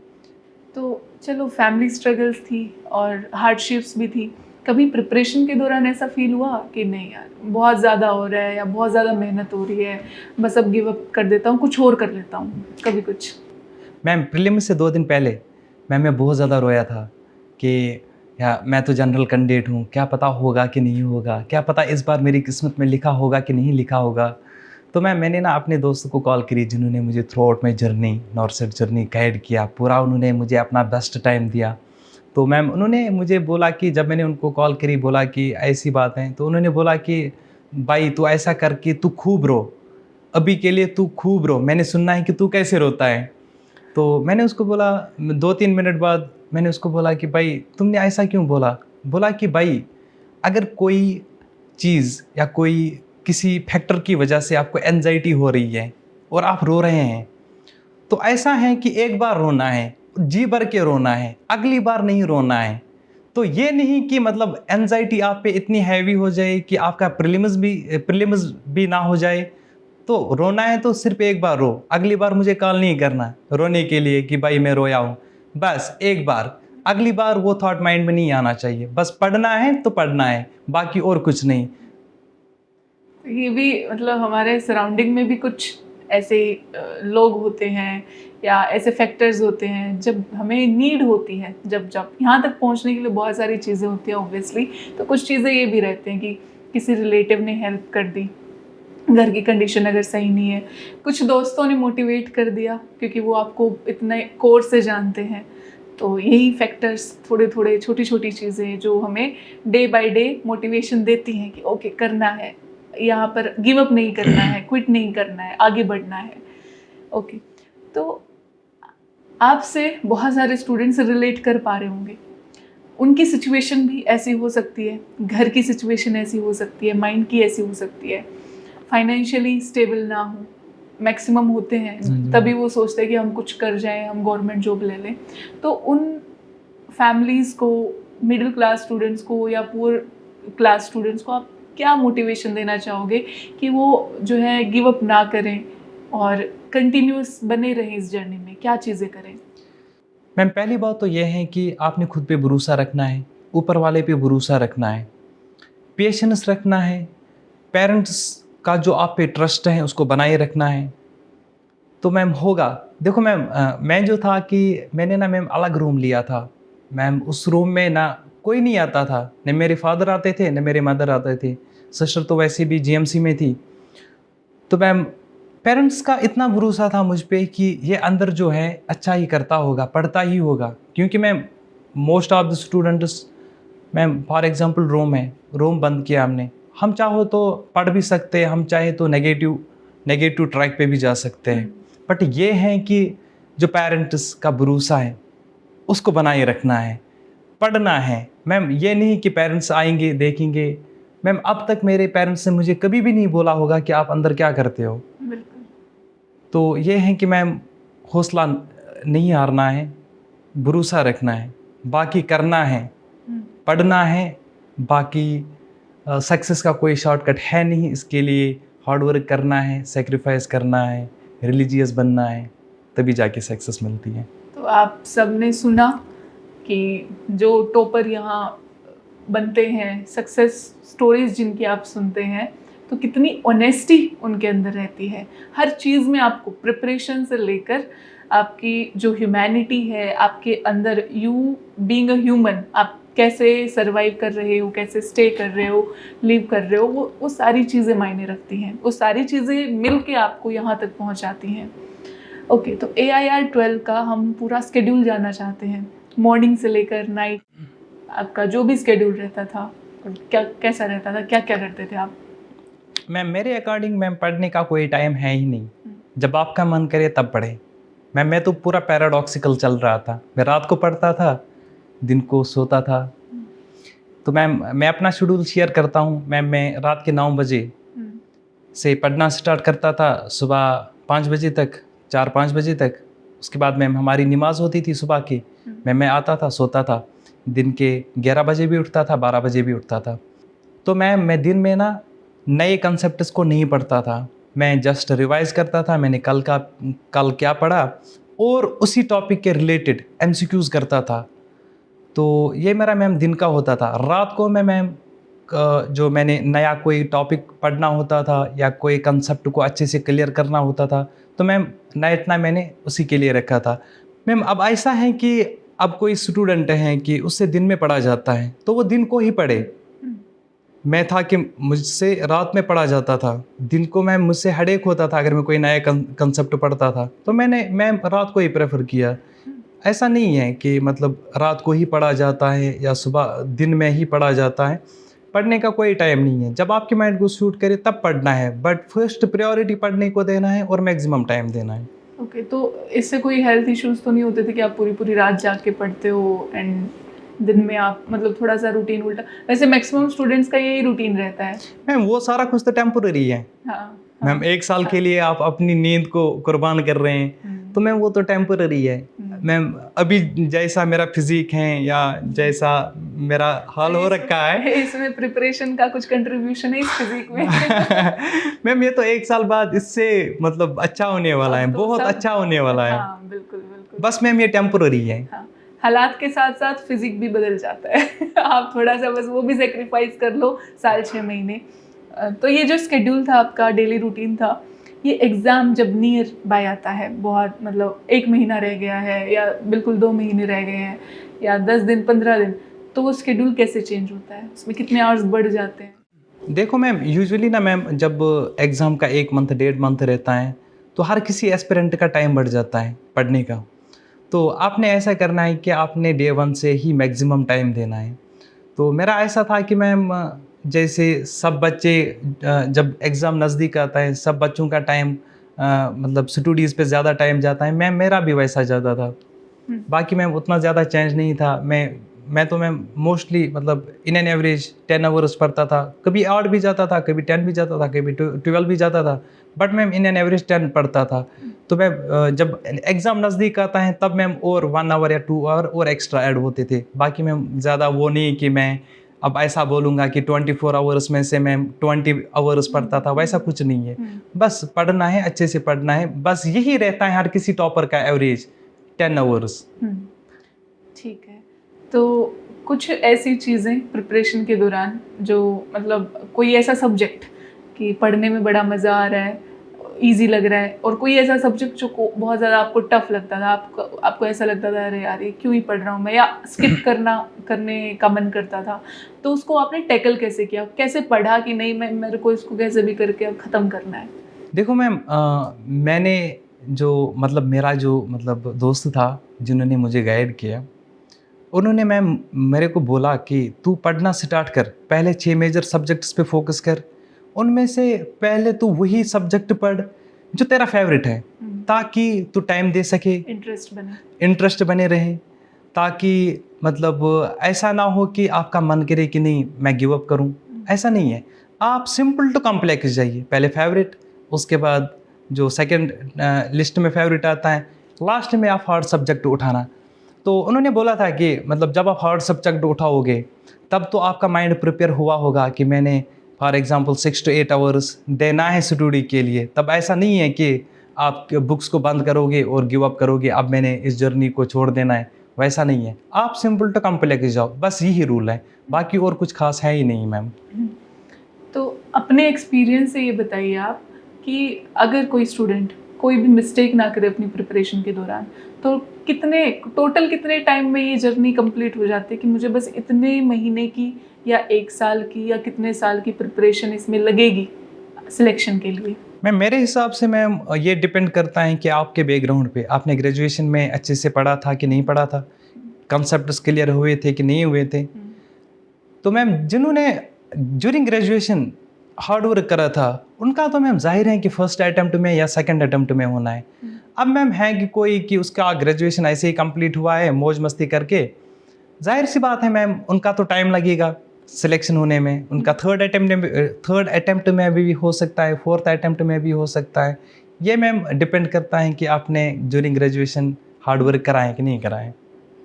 तो चलो, फैमिली स्ट्रगल्स थी और हार्डशिप्स भी थी। कभी प्रिपरेशन के दौरान ऐसा फील हुआ कि नहीं यार, बहुत ज़्यादा हो रहा है या बहुत ज़्यादा मेहनत हो रही है, बस अब गिव अप कर देता हूँ, कुछ और कर लेता हूँ, कभी कुछ? मैम प्रीलिम्स से 2 दिन पहले मैं बहुत ज़्यादा रोया था कि या मैं तो जनरल कैंडिडेट हूँ, क्या पता होगा कि नहीं होगा? क्या पता इस बार मेरी किस्मत में लिखा होगा कि नहीं लिखा होगा? तो मैंने ना अपने दोस्तों को कॉल करी, जिन्होंने मुझे through out my journey, north side journey guide किया, पूरा उन्होंने मुझे अपना बेस्ट टाइम दिया। तो मैम उन्होंने मुझे बोला कि जब मैंने उनको कॉल करी, बोला कि ऐसी बात है, तो उन्होंने बोला कि भाई तू ऐसा कर कि तू खूब रो, अभी के लिए तू खूब रो, मैंने सुनना है कि तू कैसे रोता है। तो मैंने उसको बोला, 2-3 मिनट बाद मैंने उसको बोला कि भाई तुमने ऐसा क्यों बोला? बोला कि भाई अगर कोई चीज़ या कोई किसी फैक्टर की वजह से आपको एंजाइटी हो रही है और आप रो रहे हैं, तो ऐसा है कि एक बार रोना है, जी भर के रोना है, अगली बार नहीं रोना है। तो ये नहीं कि मतलब एंजाइटी आप पे इतनी हैवी हो जाए कि आपका प्रीलिम्स भी ना हो जाए। तो रोना है तो सिर्फ़ एक बार रो, अगली बार मुझे कॉल नहीं करना रोने के लिए कि भाई मैं रोया हूँ। बस एक बार, अगली बार वो थॉट माइंड में नहीं आना चाहिए। बस पढ़ना है तो पढ़ना है, बाकी और कुछ नहीं। ये भी मतलब हमारे सराउंडिंग में भी कुछ ऐसे लोग होते हैं या ऐसे फैक्टर्स होते हैं, जब हमें नीड होती है, जब जब यहाँ तक पहुँचने के लिए बहुत सारी चीज़ें होती हैं ऑब्वियसली, तो कुछ चीज़ें ये भी रहते हैं कि किसी रिलेटिव ने हेल्प कर दी, घर की कंडीशन अगर सही नहीं है, कुछ दोस्तों ने मोटिवेट कर दिया क्योंकि वो आपको इतने कोर से जानते हैं। तो यही फैक्टर्स, थोड़े थोड़े छोटी छोटी चीज़ें जो हमें डे बाय डे मोटिवेशन देती हैं कि ओके करना है, यहाँ पर गिव अप नहीं करना है, क्विट नहीं करना है, आगे बढ़ना है। ओके, तो आपसे बहुत सारे स्टूडेंट्स रिलेट कर पा रहे होंगे। उनकी सिचुएशन भी ऐसी हो सकती है, घर की सिचुएशन ऐसी हो सकती है, माइंड की ऐसी हो सकती है, फाइनेंशियली स्टेबल ना हो, मैक्सिमम होते हैं, तभी वो सोचते हैं कि हम कुछ कर जाएं, हम गवर्नमेंट जॉब ले लें। तो उन फैमिलीज़ को, मिडिल क्लास स्टूडेंट्स को या पुअर क्लास स्टूडेंट्स को आप क्या मोटिवेशन देना चाहोगे कि वो जो है गिव अप ना करें और कंटिन्यूस बने रहें इस जर्नी में? क्या चीज़ें करें? मैम पहली बात तो यह है कि आपने खुद पे भरोसा रखना है, ऊपर वाले पे भरोसा रखना है, पेशेंस रखना है, पेरेंट्स का जो आप पे ट्रस्ट है उसको बनाए रखना है। तो मैम होगा। देखो मैम मैं जो था कि मैंने ना मैम अलग रूम लिया था। मैम उस रूम में ना कोई नहीं आता था, न मेरे फादर आते थे न मेरे मदर आते थे। सिस्टर तो वैसे भी जीएमसी में थी। तो मैम पेरेंट्स का इतना भरोसा था मुझ पे कि ये अंदर जो है अच्छा ही करता होगा, पढ़ता ही होगा। क्योंकि ma'am most of the students, ma'am for example रोम बंद किया हमने। हम चाहो तो पढ़ भी सकते हैं, हम चाहे तो नेगेटिव ट्रैक पे भी जा सकते हैं। बट ये है कि जो पेरेंट्स का भरोसा है उसको बनाए रखना है, पढ़ना है। मैम ये नहीं कि पेरेंट्स आएंगे देखेंगे। मैम अब तक मेरे पेरेंट्स ने मुझे कभी भी नहीं बोला होगा कि आप अंदर क्या करते हो। बिल्कुल। तो ये है कि मैम हौसला नहीं हारना है, भरोसा रखना है, बाकी करना है, पढ़ना है। बाकी सक्सेस का कोई शॉर्टकट है नहीं, इसके लिए हार्ड वर्क करना है, सेक्रीफाइस करना है, रिलीजियस बनना है, तभी जाके सक्सेस मिलती है। तो आप सबने सुना कि जो टॉपर यहाँ बनते हैं, सक्सेस स्टोरीज जिनकी आप सुनते हैं, तो कितनी ऑनेस्टी उनके अंदर रहती है। हर चीज़ में आपको प्रिपरेशन से लेकर आपकी जो ह्यूमैनिटी है, आपके अंदर यू बीइंग अ ह्यूमन, आप कैसे सरवाइव कर रहे हो, कैसे स्टे कर रहे हो, लिव कर रहे हो, वो सारी चीज़ें मायने रखती हैं। वो सारी चीज़ें मिल के आपको यहाँ तक पहुँचाती हैं। ओके, तो AIR 12 का हम पूरा स्केड्यूल जानना चाहते हैं। मॉर्निंग से लेकर नाइट आपका जो भी स्केड्यूल रहता था, क्या कैसा रहता था, क्या क्या करते थे आप? मैम मेरे अकॉर्डिंग मैम पढ़ने का कोई टाइम है ही नहीं। जब आपका मन करे तब पढ़े। मैम मैं तो पूरा पैराडॉक्सिकल चल रहा था। मैं रात को पढ़ता था, दिन को सोता था। तो मैम मैं अपना शेड्यूल शेयर करता हूँ। मैम मैं रात के 9 बजे से पढ़ना स्टार्ट करता था, सुबह 5 बजे तक, 4-5 बजे तक। उसके बाद मैम हमारी नमाज़ होती थी सुबह की। मैं आता था, सोता था। दिन के 11 बजे भी उठता था, 12 बजे भी उठता था। तो मैम मैं दिन में ना नए कंसेप्ट्स को नहीं पढ़ता था। मैं जस्ट रिवाइज़ करता था, मैंने कल क्या पढ़ा, और उसी टॉपिक के रिलेटेड MCQs करता था। तो ये मेरा मैम दिन का होता था। रात को मैं मैम जो मैंने नया कोई टॉपिक पढ़ना होता था या कोई कंसेप्ट को अच्छे से क्लियर करना होता था, तो मैम नाइट ना मैंने उसी के लिए रखा था। मैम अब ऐसा है कि अब कोई स्टूडेंट हैं कि उससे दिन में पढ़ा जाता है तो वो दिन को ही पढ़े। मैं था कि मुझसे रात में पढ़ा जाता था, दिन को मैम मुझसे हेडेक होता था अगर मैं कोई नया कंसेप्ट पढ़ता था, तो मैं रात को ही प्रेफर किया। ऐसा नहीं है कि मतलब रात को ही पढ़ा जाता है या सुबह दिन में ही पढ़ा जाता है। पढ़ने का कोई टाइम नहीं है। जब आपके माइंड को सूट करे तब पढ़ना है, बट फर्स्ट प्रायोरिटी पढ़ने को देना है और मैक्सिमम टाइम देना है। ओके, तो इससे कोई हेल्थ इश्यूज तो नहीं होते थे कि आप पूरी पूरी रात जाग के पढ़ते हो एंड दिन में आप मतलब थोड़ा सा रूटीन उल्टा? वैसे मैक्सिमम स्टूडेंट्स का यही रूटीन रहता है। मैम वो सारा कुछ तो टेम्पोररी है। हाँ, मैम 1 साल के लिए आप अपनी नींद को कुर्बान कर रहे हैं, तो मैम वो तो टेम्पोररी है। मैम अभी जैसा मेरा फिजिक है या जैसा मेरा हाल हो रखा है इसमें प्रिपरेशन का कुछ कंट्रीब्यूशन है इस फिजिक में? मैम ये तो 1 साल बाद इससे मतलब अच्छा होने वाला है, अब तो बहुत सब अच्छा होने वाला है। हाँ, बिल्कुल बिल्कुल। बस मैम ये टेम्पोररी है। हाँ, हालात के साथ साथ फिजिक भी बदल जाता है। आप थोड़ा सा बस वो भी सेक्रीफाइस कर लो, साल 6 महीने। तो ये जो स्केड्यूल था आपका, डेली रूटीन था, ये एग्ज़ाम जब नियर बाय आता है, बहुत मतलब 1 महीना रह गया है या बिल्कुल 2 महीने रह गए हैं या 10 दिन 15 दिन, तो वो स्केड्यूल कैसे चेंज होता है? उसमें कितने आवर्स बढ़ जाते हैं? देखो मैम, यूजुअली ना मैम, जब एग्ज़ाम का 1 मंथ, 1.5 मंथ रहता है, तो हर किसी एस्पिरेंट का टाइम बढ़ जाता है पढ़ने का। तो आपने ऐसा करना है कि आपने डे 1 से ही मैक्सिमम टाइम देना है। तो मेरा ऐसा था कि मैम, जैसे सब बच्चे, जब एग्ज़ाम नज़दीक आता है, सब बच्चों का टाइम मतलब स्टडीज़ पे ज़्यादा टाइम जाता है, मैम मेरा भी वैसा ज़्यादा था। हुँ, बाकी मैम उतना ज़्यादा चेंज नहीं था। मैं तो मैम मोस्टली मतलब इन एन एवरेज 10 आवर्स पढ़ता था। कभी 8 भी जाता था, कभी 10 भी जाता था, कभी 12 भी जाता था। But ma'am in an average 10 पढ़ता था। हुँ, तो मैम, जब एग्ज़ाम नज़दीक आता है तब मैम और 1 आवर या 2 आवर और एक्स्ट्रा ऐड होते थे। बाकी मैम ज़्यादा वो नहीं कि मैं अब ऐसा बोलूँगा कि 24 आवर्स में से मैम 20 आवर्स पढ़ता था, वैसा कुछ नहीं है। हुँ, बस पढ़ना है, अच्छे से पढ़ना है, बस यही रहता है हर किसी टॉपर का एवरेज 10 आवर्स। हुँ। ठीक है। तो कुछ ऐसी चीज़ें प्रिपरेशन के दौरान जो मतलब कोई ऐसा सब्जेक्ट कि पढ़ने में बड़ा मज़ा आ रहा है, ईज़ी लग रहा है, और कोई ऐसा सब्जेक्ट जो को बहुत ज़्यादा आपको टफ़ लगता था, आपको ऐसा लगता था अरे यार ये क्यों ही पढ़ रहा हूँ मैं, या स्किप करने का मन करता था, तो उसको आपने टैकल कैसे किया? कैसे पढ़ा कि नहीं मैं मेरे को इसको कैसे भी करके अब ख़त्म करना है? देखो मैम, मैंने जो मतलब मेरा जो मतलब दोस्त था जिन्होंने मुझे गाइड किया, उन्होंने मैम मेरे को बोला कि तू पढ़ना स्टार्ट कर, पहले 6 मेजर सब्जेक्ट्स पे फोकस कर, उनमें से पहले तू वही सब्जेक्ट पढ़ जो तेरा फेवरेट है, हुँ, ताकि तू टाइम दे सके, इंटरेस्ट बने। इंटरेस्ट बने रहे, ताकि मतलब ऐसा ना हो कि आपका मन करे कि नहीं मैं गिव अप करूं। हुँ, ऐसा नहीं है। आप सिंपल टू कॉम्प्लेक्स जाइए, पहले फेवरेट, उसके बाद जो सेकंड लिस्ट में फेवरेट आता है, लास्ट में आप हार्ड सब्जेक्ट उठाना। तो उन्होंने बोला था कि मतलब जब आप हार्ड सब्जेक्ट उठाओगे तब तो आपका माइंड प्रिपेयर हुआ होगा कि मैंने फॉर एग्जांपल 6 to 8 आवर्स देना है स्टडी के लिए। तब ऐसा नहीं है कि आप बुक्स को बंद करोगे और गिव अप करोगे, अब मैंने इस जर्नी को छोड़ देना है, वैसा नहीं है। आप सिंपल टू कॉम्प्लेक्स जाओ, बस यही रूल है, बाकी और कुछ खास है ही नहीं मैम। हुँ। तो अपने एक्सपीरियंस से ये बताइए आप कि अगर कोई स्टूडेंट कोई भी मिस्टेक ना करे अपनी प्रिपरेशन के दौरान, तो कितने टाइम में ये जर्नी कंप्लीट हो जाती है कि मुझे बस इतने महीने की या 1 साल की या कितने साल की प्रिपरेशन इसमें लगेगी सिलेक्शन के लिए? मैम मेरे हिसाब से मैम, ये डिपेंड करता है कि आपके बैकग्राउंड पे, आपने ग्रेजुएशन में अच्छे से पढ़ा था कि नहीं पढ़ा था, कॉन्सेप्ट्स क्लियर हुए थे कि नहीं हुए थे। हुँ, तो मैम जिन्होंने ड्यूरिंग ग्रेजुएशन हार्ड वर्क करा था, उनका तो मैम ज़ाहिर है कि फर्स्ट अटेम्प्ट में या सेकंड अटेम्प्ट में होना है। हुँ, अब मैम है कि कोई कि उसका ग्रेजुएशन ऐसे ही कंप्लीट हुआ है मौज मस्ती करके, ज़ाहिर सी बात है मैम उनका तो टाइम लगेगा सिलेक्शन होने में। उनका थर्ड अटेम्प्ट में भी हो सकता है, फोर्थ अटेम्प्ट में भी हो सकता है। ये मैम डिपेंड करता है कि आपने ड्यूरिंग ग्रेजुएशन हार्ड वर्क करा है कि नहीं करा है।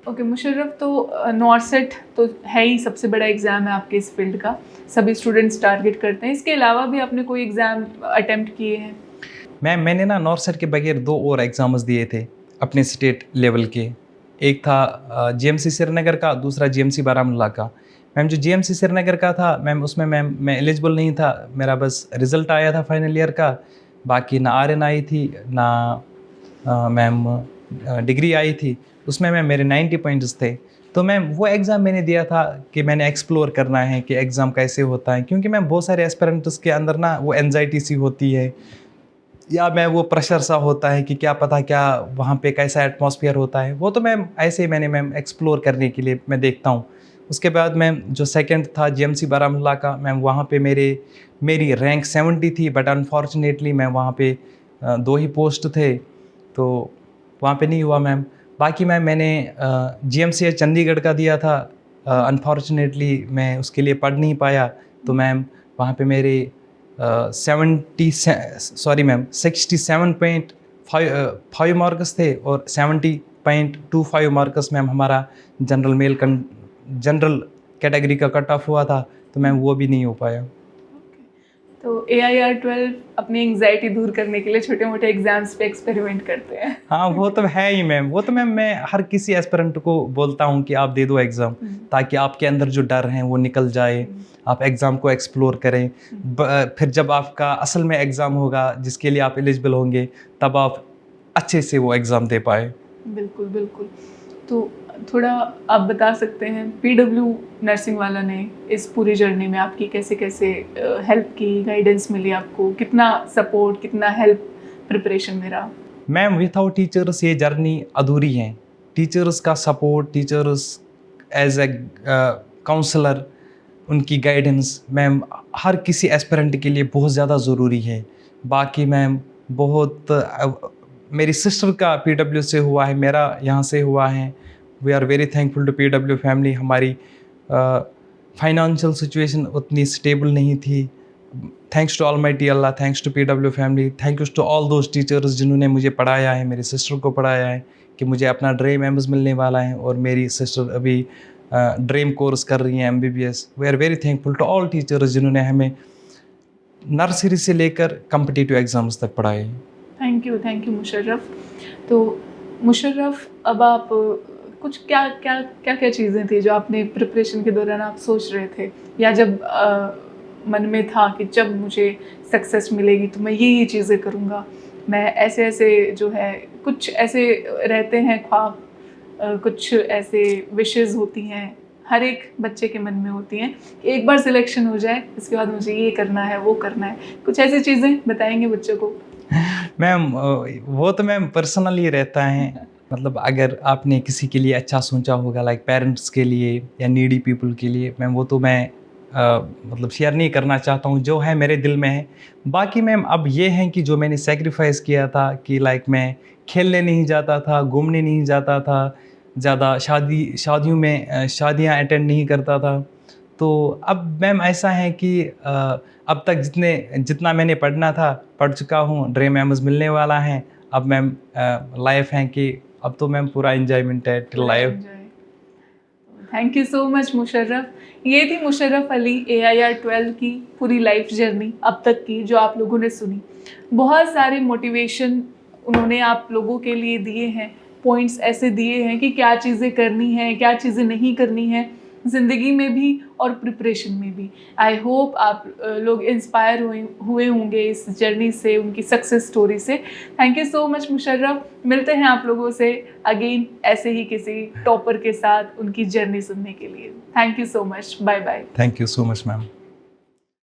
ओके मुशर्रफ, तो नॉरसेट तो है ही सबसे बड़ा एग्ज़ाम है आपके इस फील्ड का, सभी स्टूडेंट्स टारगेट करते हैं। इसके अलावा भी आपने कोई एग्ज़ाम अटेम्प्ट किए हैं? मैम मैंने ना नॉर्सेट के बगैर 2 और एग्ज़ाम्स दिए थे अपने स्टेट लेवल के। एक था जीएमसी श्रीनगर का, दूसरा जीएमसी बारामूला का। मैम जो जीएमसी श्रीनगर का था मैम, उसमें मैम मैं एलिजिबल नहीं था, मेरा बस रिज़ल्ट आया था फाइनल ईयर का। बाकी ना आरएन आई थी, ना मैम डिग्री आई थी। उसमें मैम मेरे 90 पॉइंट्स थे। तो मैम वो एग्ज़ाम मैंने दिया था कि मैंने एक्सप्लोर करना है कि एग्ज़ाम कैसे होता है, क्योंकि मैम बहुत सारे एस्पिरेंट्स के अंदर ना वो एंग्जायटी सी होती है, या मैं वो प्रेशर सा होता है कि क्या पता क्या वहाँ पे कैसा एटमॉस्फेयर होता है। वो तो मैम ऐसे ही मैंने मैम एक्सप्लोर करने के लिए मैं देखता हूँ। उसके बाद मैम जो सेकंड था जीएमसी बारामूला का, मैम वहाँ पे मेरी रैंक 70 थी, बट अनफॉर्चुनेटली मैं वहाँ पे 2 ही पोस्ट थे, तो वहाँ पे नहीं हुआ मैम। बाकी मैम मैंने जीएमसी चंडीगढ़ का दिया था, अनफॉर्चुनेटली मैं उसके लिए पढ़ नहीं पाया। तो मैम वहाँ पे मेरे 67.5 मार्क्स थे, और 70.25 मार्क्स मैम हमारा जनरल कैटेगरी का कट ऑफ हुआ था, तो मैम वो भी नहीं हो पाया। तो AIR 12 अपनी एंग्जाइटी दूर करने के लिए छोटे-मोटे एग्ज़ाम्स पे एक्सपेरिमेंट करते हैं। हाँ, वो तो है ही मैम। वो तो मैम मैं हर किसी एस्पिरेंट को बोलता हूँ कि आप दे दो एग्ज़ाम, हुँ, ताकि आपके अंदर जो डर है वो निकल जाए, हुँ, आप एग्ज़ाम को एक्सप्लोर करें। फिर जब आपका असल में एग्ज़ाम होगा जिसके लिए आप एलिजिबल होंगे, तब आप अच्छे से वो एग्ज़ाम दे पाएँ। बिल्कुल, बिल्कुल। तो थोड़ा आप बता सकते हैं PW नर्सिंग वाला ने इस पूरी जर्नी में आपकी कैसे कैसे हेल्प की, गाइडेंस मिली आपको, कितना सपोर्ट, कितना हेल्प प्रिपरेशन में रहा? मैम विदाउट टीचर्स ये जर्नी अधूरी है। टीचर्स का support, teachers as a counsellor, उनकी गाइडेंस मैम हर किसी एस्पिरेंट के लिए बहुत ज़्यादा ज़रूरी है। बाकी मैम बहुत मेरी सिस्टर का PW से हुआ है, मेरा यहाँ से हुआ है। We are very thankful to PW family. हमारी फाइनेंशियल सिचुएशन उतनी स्टेबल नहीं थी। Thanks to almighty Allah, thanks to PW family, thank you to all those teachers जिन्होंने मुझे पढ़ाया है, मेरी सिस्टर को पढ़ाया है कि मुझे अपना ड्रीम एम्स मिलने वाला है। और मेरी सिस्टर अभी ड्रीम कोर्स कर रही हैं MBBS। We are very thankful to all teachers जिन्होंने हमें नर्सरी से लेकर कम्पिटिटिव एग्ज़ाम्स तक पढ़ाए। Thank you Musharraf. तो मुशर्रफ, अब आप कुछ क्या क्या क्या क्या चीज़ें थी जो आपने प्रिपरेशन के दौरान आप सोच रहे थे, या जब मन में था कि जब मुझे सक्सेस मिलेगी तो मैं ये चीज़ें करूँगा, मैं ऐसे ऐसे जो है, कुछ ऐसे रहते हैं ख्वाब, कुछ ऐसे विशेज़ होती हैं, हर एक बच्चे के मन में होती हैं कि एक बार सिलेक्शन हो जाए इसके बाद मुझे ये करना है, वो करना है, कुछ ऐसी चीज़ें बताएंगे बच्चों को? मैम वो तो मैम पर्सनली रहता है। मतलब अगर आपने किसी के लिए अच्छा सोचा होगा, लाइक पेरेंट्स के लिए या नीडी पीपल के लिए, मैम वो तो मैं मतलब शेयर नहीं करना चाहता हूँ, जो है मेरे दिल में है। बाकी मैम अब ये है कि जो मैंने सेक्रीफाइस किया था कि लाइक मैं खेलने नहीं जाता था, घूमने नहीं जाता था, ज़्यादा शादियों में शादियाँ अटेंड नहीं करता था। तो अब मैम ऐसा है कि अब तक जितना मैंने पढ़ना था पढ़ चुका हूँ, ड्रीम एम्स मिलने वाला है। अब मैम लाइफ है कि अब तो मैम पूरा एंजॉयमेंट है till life. Thank you so much Musharraf. ये थी मुशर्रफ अली AIR 12 की पूरी लाइफ जर्नी अब तक की, जो आप लोगों ने सुनी। बहुत सारे मोटिवेशन उन्होंने आप लोगों के लिए दिए हैं, पॉइंट्स ऐसे दिए हैं कि क्या चीज़ें करनी हैं, क्या चीज़ें नहीं करनी हैं ज़िंदगी में भी और प्रिपरेशन में भी। आई होप आप लोग इंस्पायर हुए होंगे इस जर्नी से, उनकी सक्सेस स्टोरी से। Thank you so much Musharraf. मिलते हैं आप लोगों से अगेन ऐसे ही किसी टॉपर के साथ उनकी जर्नी सुनने के लिए। Thank you so much. Bye bye. Thank you so much ma'am.